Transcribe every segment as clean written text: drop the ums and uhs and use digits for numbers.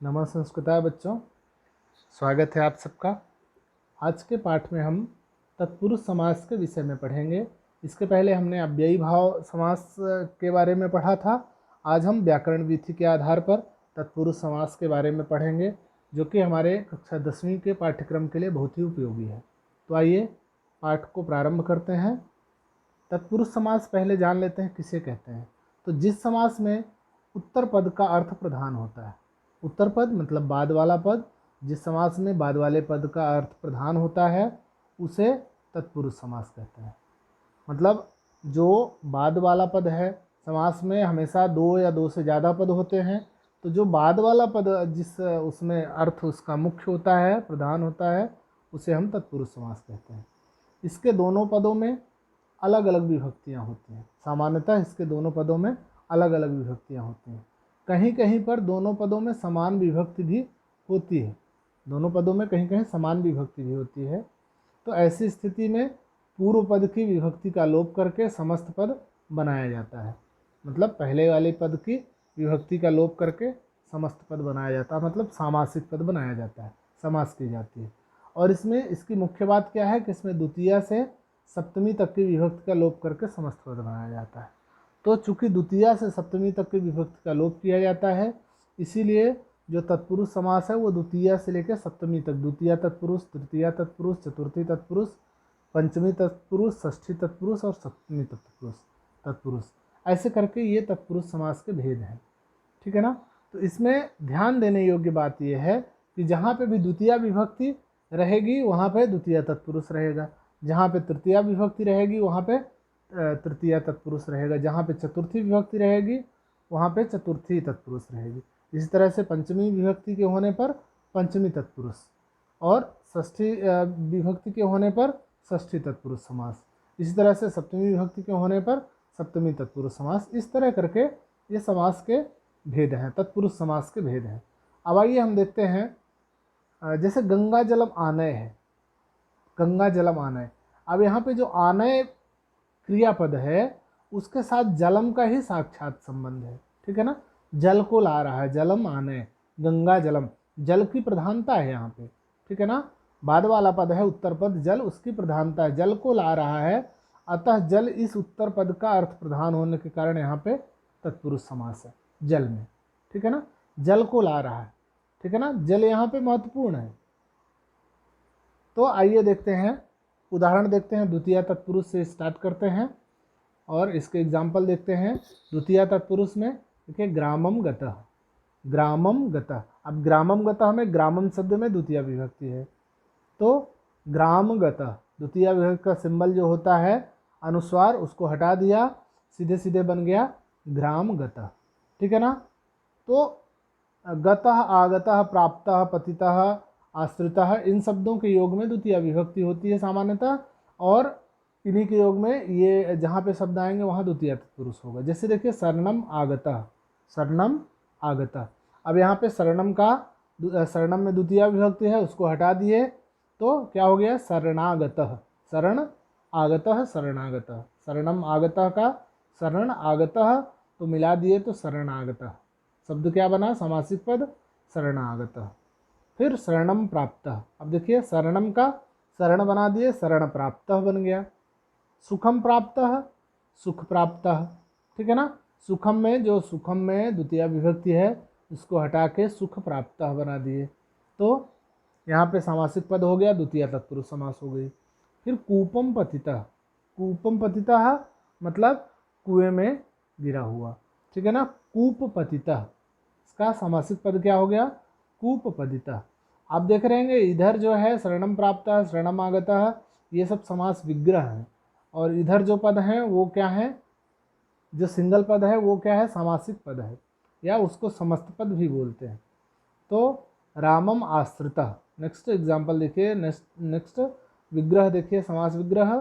नमः संस्कृताय बच्चों, स्वागत है आप सबका। आज के पाठ में हम तत्पुरुष समास के विषय में पढ़ेंगे। इसके पहले हमने अव्ययी भाव समास के बारे में पढ़ा था। आज हम व्याकरण विधि के आधार पर तत्पुरुष समास के बारे में पढ़ेंगे, जो कि हमारे कक्षा 10वीं के पाठ्यक्रम के लिए बहुत ही उपयोगी है। तो आइए पाठ को प्रारंभ करते हैं। तत्पुरुष समास पहले जान लेते हैं किसे कहते हैं। तो जिस समास में उत्तर पद का अर्थ प्रधान होता है, उत्तर पद मतलब बाद वाला पद, जिस समास में बाद वाले पद का अर्थ प्रधान होता है उसे तत्पुरुष समास कहते हैं। मतलब जो बाद वाला पद है, समास में हमेशा दो या दो से ज़्यादा पद होते हैं, तो जो बाद वाला पद जिस उसमें अर्थ उसका मुख्य होता है, प्रधान होता है, उसे हम तत्पुरुष समास कहते हैं। इसके दोनों पदों में अलग अलग विभक्तियाँ होती हैं। सामान्यतः इसके दोनों पदों में अलग अलग विभक्तियाँ होती हैं। कहीं कहीं पर दोनों पदों में समान विभक्ति भी होती है। दोनों पदों में कहीं कहीं समान विभक्ति भी होती है। तो ऐसी स्थिति में पूर्व पद की विभक्ति का लोप करके समस्त पद बनाया जाता है। मतलब पहले वाले पद की विभक्ति का लोप करके समस्त पद बनाया जाता है, मतलब सामासिक पद बनाया जाता है, समास की जाती है। और इसमें इसकी मुख्य बात क्या है कि इसमें द्वितीया से सप्तमी तक की विभक्ति का लोप करके समस्त पद बनाया जाता है। तो चूंकि द्वितीया से सप्तमी तक की विभक्ति का लोप किया जाता है, इसीलिए जो तत्पुरुष समास है वो द्वितीया से लेकर सप्तमी तक, द्वितीया तत्पुरुष, तृतीया तत्पुरुष, चतुर्थी तत्पुरुष, पंचमी तत्पुरुष, षष्ठी तत्पुरुष और सप्तमी तत्पुरुष ऐसे करके ये तत्पुरुष समास के भेद हैं। ठीक है ना। तो इसमें ध्यान देने योग्य बात यह है कि जहाँ पे भी द्वितीया विभक्ति रहेगी वहाँ पे द्वितीय तत्पुरुष रहेगा, जहाँ पे तृतीया विभक्ति रहेगी वहाँ पे तृतीया तत्पुरुष रहेगा, जहाँ पे चतुर्थी विभक्ति रहेगी वहाँ पे चतुर्थी तत्पुरुष रहेगी। इसी तरह से पंचमी विभक्ति के होने पर पंचमी तत्पुरुष और षष्ठी विभक्ति के होने पर षष्ठी तत्पुरुष समास, इसी तरह से सप्तमी विभक्ति के होने पर सप्तमी तत्पुरुष समास। इस तरह करके ये समास के भेद हैं, तत्पुरुष समास के भेद हैं। अब आइए हम देखते हैं, जैसे गंगा जलम आनय है, गंगा जलम आनय। अब यहाँ पे जो आनय क्रियापद है उसके साथ जलम का ही साक्षात संबंध है। ठीक है ना। जल को ला रहा है, जलम आनय, गंगा जलम, जल की प्रधानता है यहाँ पे। ठीक है ना। बाद वाला पद है उत्तर पद, जल उसकी प्रधानता है, जल को ला रहा है, अतः जल इस उत्तर पद का अर्थ प्रधान होने के कारण यहाँ पे तत्पुरुष समास है जल में। ठीक है ना। जल को ला रहा है, ठीक है ना, जल यहाँ पे महत्वपूर्ण है। तो आइए देखते हैं, उदाहरण देखते हैं। द्वितीय तत्पुरुष से स्टार्ट करते हैं और इसके एग्जाम्पल देखते हैं। द्वितीय तत्पुरुष में देखिए ग्रामम गतः, ग्रामम गतः। अब ग्रामम गतः में ग्रामम शब्द में द्वितीय विभक्ति है, तो ग्राम गतः द्वितीय विभक्ति का सिंबल जो होता है अनुस्वार, उसको हटा दिया, सीधे सीधे बन गया ग्राम गतः। ठीक है ना। तो गतः, आगतः, प्राप्तः, पतितः, आश्रितः, इन शब्दों के योग में द्वितीय विभक्ति होती है सामान्यतः, और इन्हीं के योग में ये जहाँ पे शब्द आएंगे वहाँ द्वितीय तत्पुरुष होगा। जैसे देखिए शरणम आगतः, शरणम आगतः। अब यहाँ पे शरणम शरणम में द्वितीय विभक्ति है, उसको हटा दिए तो क्या हो गया शरणागतः, शरण आगतः, शरणागतः। शरणम आगतः का शरण आगतः तो मिला दिए तो शरणागतः, शब्द क्या बना समासिक पद शरणागतः। फिर शरणम प्राप्तः, अब देखिए शरणम का शरण बना दिए, शरण प्राप्तः बन गया। सुखम प्राप्तः, सुख प्राप्तः। ठीक है ना। सुखम में जो सुखम में द्वितीय विभक्ति है उसको हटा के सुख प्राप्तः बना दिए, तो यहाँ पे सामासिक पद हो गया, द्वितीय तत्पुरुष समास हो गई। फिर कूपम पतितः, कूपम पतितः मतलब कुएं में गिरा हुआ। ठीक है ना। कूप पतितः, इसका सामासिक पद क्या हो गया कूप पतितः। आप देख रहे हैं इधर जो है शरणम प्राप्तः, शरणम आगतः, ये सब समास विग्रह हैं, और इधर जो पद हैं वो क्या है, जो सिंगल पद है वो क्या है सामासिक पद है, या उसको समस्त पद भी बोलते हैं। तो रामम आश्रितः, नेक्स्ट एग्जाम्पल देखिए, नेक्स्ट विग्रह देखिए, समास विग्रह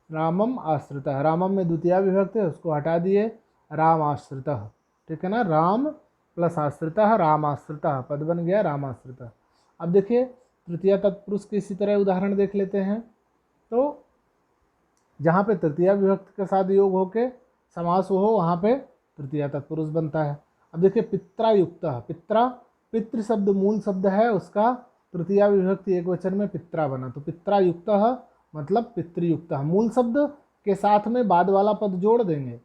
रामम आश्रितः। रामम में द्वितीय विभक्ति है, उसको हटा दिए, राम आश्रितः। ठीक है ना। राम प्लस आश्रितः, राम आश्रितः, पद बन गया राम आश्रितः। अब देखिए तृतीय तत्पुरुष के इसी तरह उदाहरण देख लेते हैं। तो जहाँ पे तृतीय विभक्ति के साथ योग होके समास हो वहाँ पे तृतीय तत्पुरुष बनता है। अब देखिए पित्रा युक्तः, पित्रा पितृ शब्द मूल शब्द है, उसका तृतीया विभक्ति एक वचन में पित्रा बना, तो पित्रा युक्त मतलब पितृयुक्त। मूल शब्द के साथ में बाद वाला पद जोड़ देंगे,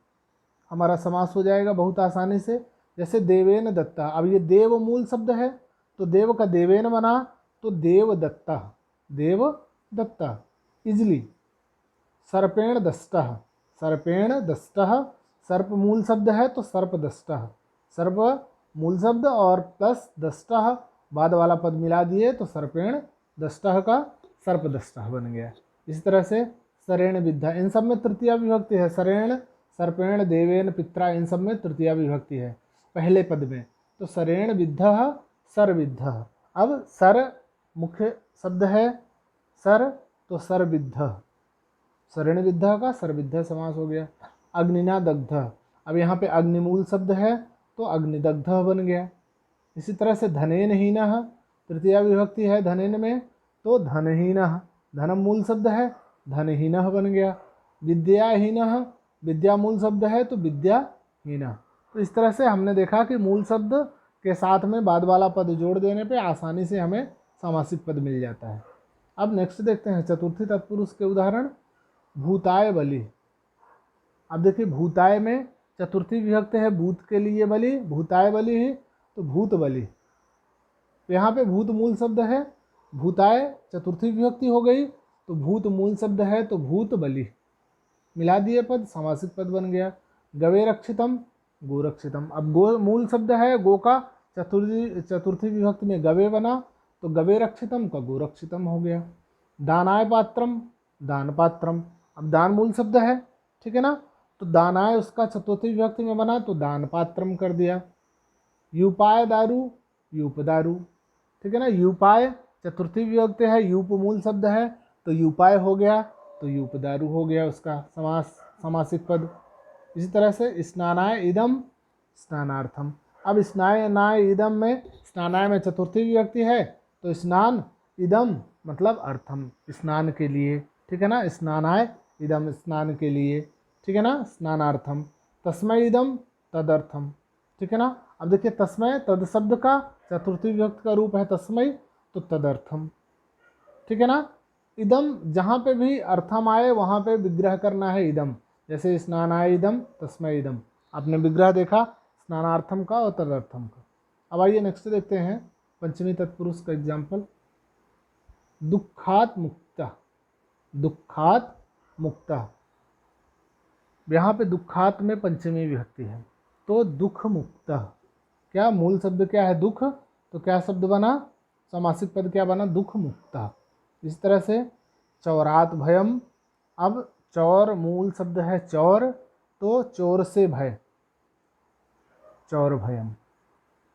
हमारा समास हो जाएगा बहुत आसानी से। जैसे देवेन दत्ता, अब ये देव मूल शब्द है तो देव का देवेन बना तो देव दत्ता, देव दत्ता इजली। सर्पेण दष्टः, सर्पेण दष्टः, सर्प मूल शब्द है तो सर्प दष्टः, सर्प मूल शब्द और प्लस दष्टः बाद वाला पद मिला दिए तो सर्पेण दष्टः का सर्प दष्टः बन गया। इसी तरह से सरेण विद्धा, इन सब में तृतीया विभक्ति है। सरेण, सर्पेण, देवेन, पित्रा, इन सब में तृतीया विभक्ति है पहले पद में। तो सरेण विद्धः, सर विद्धः। अब सर मुख्य शब्द है, सर तो सर विद्धः, सरेण विद्धः का सर विद्धः समास हो गया। अग्निना दग्धः, अब यहाँ पे अग्नि मूल शब्द है तो अग्निदग्धः बन गया। इसी तरह से धनेन हीनः, तृतीया विभक्ति है धनेन में तो धनहीनः, धनम मूल शब्द है धनहीनः बन गया। विद्याहीनः, विद्या मूल शब्द है तो विद्याहीनः। तो इस तरह से हमने देखा कि मूल शब्द के साथ में बाद वाला पद जोड़ देने पे आसानी से हमें सामासिक पद मिल जाता है। अब नेक्स्ट देखते हैं चतुर्थी तत्पुरुष के उदाहरण। भूताय बलि, अब देखिए भूताय में चतुर्थी विभक्ति है, भूत के लिए बलि, भूताय बलि है तो भूत बलि। तो यहाँ पे भूत मूल शब्द है, भूताय चतुर्थी विभक्ति हो गई तो भूत मूल शब्द है तो भूत बलि, मिला दिए पद, समासिक पद बन गया। गवेरक्षितम, गोरक्षितम, अब गो मूल शब्द है, गो का चतुर्थी विभक्ति में गवे बना तो गवेरक्षितम का गोरक्षितम हो गया। दानाय पात्रम, दान पात्रम, अब दान मूल शब्द है, ठीक है ना, तो दानाय उसका चतुर्थी विभक्ति में बना तो दान पात्रम कर दिया। यूपाय दारू, यूप दारू, ठीक है ना, यूपाय चतुर्थी विभक्ति है, यूप मूल शब्द है तो यूपाय हो गया तो यूप दारू हो गया उसका समासिक पद। इसी तरह से स्नानाय इदम, स्नानार्थम, अब स्नानाय इदम में, स्नानाय में चतुर्थी विभक्ति है तो स्नान, इदम मतलब अर्थम, स्नान के लिए, ठीक है ना, स्नानाय इदम स्नान के लिए, ठीक है ना, स्नानार्थम। तस्मै इदम तदर्थम, ठीक है ना। अब देखिए तस्मै तद शब्द का चतुर्थी विभक्ति का रूप है तस्मै तो तदर्थम, ठीक है ना। इदम जहाँ पे भी अर्थम आए वहाँ पे विग्रह करना है इदम, जैसे स्नानाय इदम तस्मै इदम, आपने विग्रह देखा स्नानार्थम का और तदर्थम का। अब आइए नेक्स्ट देखते हैं पंचमी तत्पुरुष का एग्जाम्पल। दुखात मुक्ता, दुखात मुक्ता, यहाँ पे दुखात में पंचमी विभक्ति है तो दुख मुक्त, क्या मूल शब्द क्या है दुख, तो क्या शब्द बना, समासिक पद क्या बना, दुख मुक्ता। इस तरह से चौरात भयम, अब चौर मूल शब्द है चौर तो चोर से भय, चौर भयम,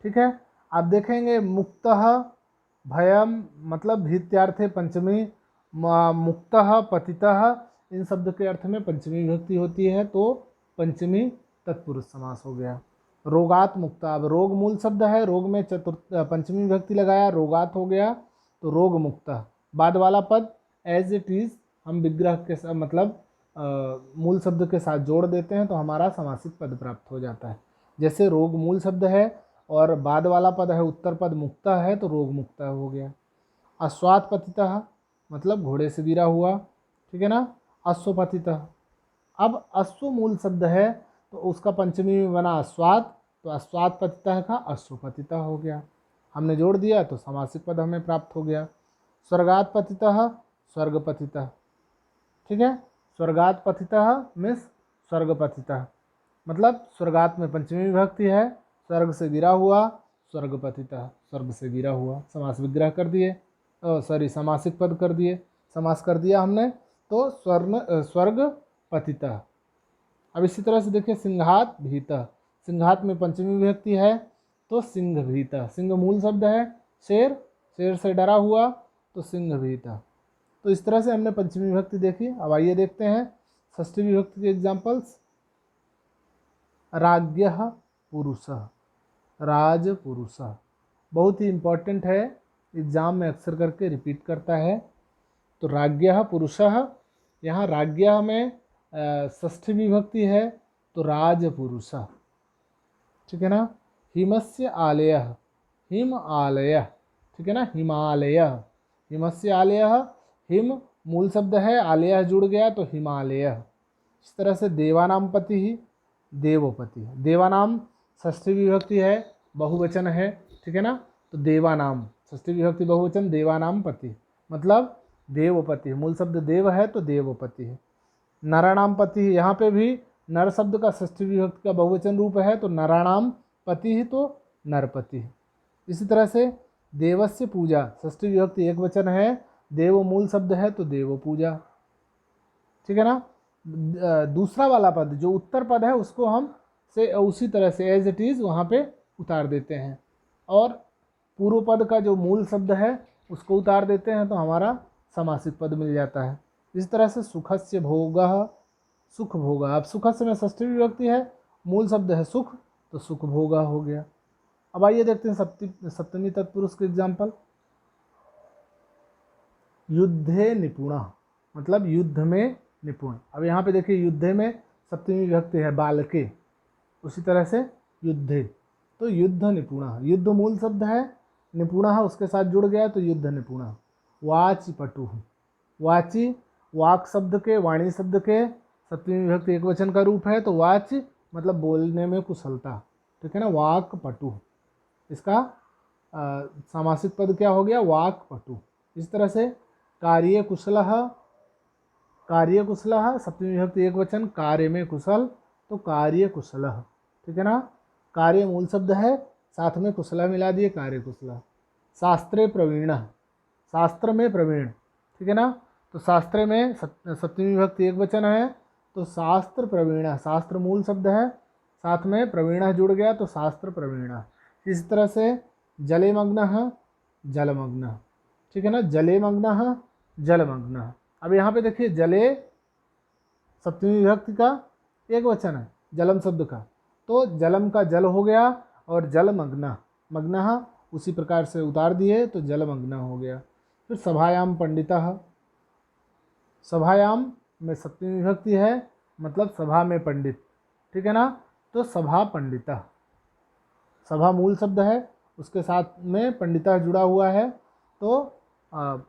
ठीक है। आप देखेंगे मुक्तः भयम मतलब भीत्यार्थे पंचमी, मुक्तः पतितः, इन शब्द के अर्थ में पंचमी विभक्ति होती है तो पंचमी तत्पुरुष समास हो गया। रोगात मुक्ता, अब रोग मूल शब्द है, रोग में पंचमी विभक्ति लगाया रोगात हो गया तो रोग मुक्ता, बाद वाला पद एज इट इज हम विग्रह के साथ मतलब मूल शब्द के साथ जोड़ देते हैं तो हमारा समासिक पद प्राप्त हो जाता है। जैसे रोग मूल शब्द है और बाद वाला पद है उत्तर पद मुक्ता है तो रोग मुक्ता हो गया। अश्वात पतितः मतलब घोड़े से गिरा हुआ, ठीक है ना, अश्वपतितः, अब अश्व मूल शब्द है तो उसका पंचमी में बना अश्वात तो अश्वात पतितः का अश्वपतितः हो गया, हमने जोड़ दिया तो समासिक पद हमें प्राप्त हो गया। स्वर्गात पतितः स्वर्गपतितः, ठीक है, स्वर्गात पतितः मीन्स स्वर्गपतितः, मतलब स्वर्गात में पंचमी विभक्ति है, स्वर्ग से गिरा हुआ स्वर्गपतितः, स्वर्ग से गिरा हुआ, समास विग्रह कर दिए, समासिक पद कर दिए, समास कर दिया हमने तो स्वर्ग पतितः। अब इसी तरह से देखिए सिंहात भीतः, सिंहात में पंचमी विभक्ति है तो सिंह भीतः, सिंह मूल शब्द है शेर, शेर से डरा हुआ तो सिंह भीतः। तो इस तरह से हमने पंचमी विभक्ति देखी। अब आइए देखते हैं षष्ठी विभक्ति के एग्जाम्पल्स। राज्ञः पुरुषः, राजपुरुषः, बहुत ही इम्पोर्टेंट है, एग्जाम में अक्सर करके रिपीट करता है। तो राज्ञः पुरुषः, यहाँ राज्ञः में षष्ठी विभक्ति है तो राजपुरुषः, ठीक है ना। हिमस्य आलयः, हिम आलय, ठीक है ना, हिमालय, हिमस्य आलय, हिम मूल शब्द है, आलय जुड़ गया तो हिमालय। इस तरह से देवानाम पति ही देवोपति, देवानाम षष्ठी विभक्ति है, बहुवचन है, ठीक है ना, तो देवानाम षष्ठी विभक्ति बहुवचन, देवानाम पति मतलब देवोपति, मूल शब्द देव है तो देवोपति है। नराणाम पति, यहाँ पे भी नर शब्द का षष्ठी विभक्ति का बहुवचन रूप है तो नराणाम पति ही तो नरपति है। इसी तरह से देवस्य पूजा, षष्ठी विभक्ति एक वचन है, देव मूल शब्द है तो देव पूजा, ठीक है ना। दूसरा वाला पद जो उत्तर पद है उसको हम से उसी तरह से एज इट इज़ वहाँ पे उतार देते हैं, और पूर्व पद का जो मूल शब्द है उसको उतार देते हैं तो हमारा समासिक पद मिल जाता है। इस तरह से सुखस्य भोगः, सुख भोगा, अब सुखस्य में षष्ठी विभक्ति है, मूल शब्द है सुख तो सुख भोगा हो गया। अब आइए देखते हैं सप्तमी तत्पुरुष के एग्जाम्पल। युद्धे निपुण मतलब युद्ध में निपुण। अब यहाँ पे देखिए युद्धे में सप्तमी विभक्ति है बालके, उसी तरह से युद्धे तो युद्ध निपुण, युद्ध मूल शब्द है, निपुण उसके साथ जुड़ गया तो युद्ध निपुण। वाचि पटु, वाची वाक शब्द के, वाणी शब्द के सप्तमी विभक्ति एक वचन का रूप है तो वाच मतलब बोलने में कुशलता, ठीक है ना, वाक पटु, इसका सामासिक पद क्या हो गया, वाक पटु। इस तरह से कार्य कुशलः, कार्य कुशलः सप्तमी विभक्ति एक वचन, कार्य में कुशल तो कार्य कुशलः, ठीक है ना, कार्य मूल शब्द है, साथ में कुशला मिला दिए कार्य कुशला। शास्त्रे प्रवीण, शास्त्र में प्रवीण, ठीक है ना, तो शास्त्र में सप्तमी विभक्ति एक वचन है तो शास्त्र प्रवीण, शास्त्र मूल शब्द है, साथ में प्रवीण जुड़ गया तो शास्त्र प्रवीण। इस तरह से जले मग्न जलमग्न, ठीक है ना, जले मग्न जलमग्न। अब यहाँ पे देखिए जले सप्तमी विभक्ति का एक वचन है जलम शब्द का, तो जलम का जल हो गया और जलमग्न, मग्न उसी प्रकार से उतार दिए तो जलमग्न हो गया। फिर सभायाम पंडितः, सभायाम में सप्तमी विभक्ति है मतलब सभा में पंडित, ठीक है ना, तो सभा पंडितः, सभा मूल शब्द है उसके साथ में पंडितः जुड़ा हुआ है तो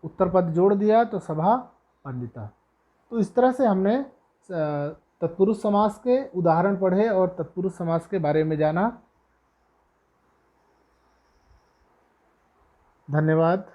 उत्तर पद जोड़ दिया तो सभा पंडितः। तो इस तरह से हमने तत्पुरुष समास के उदाहरण पढ़े और तत्पुरुष समास के बारे में जाना। धन्यवाद।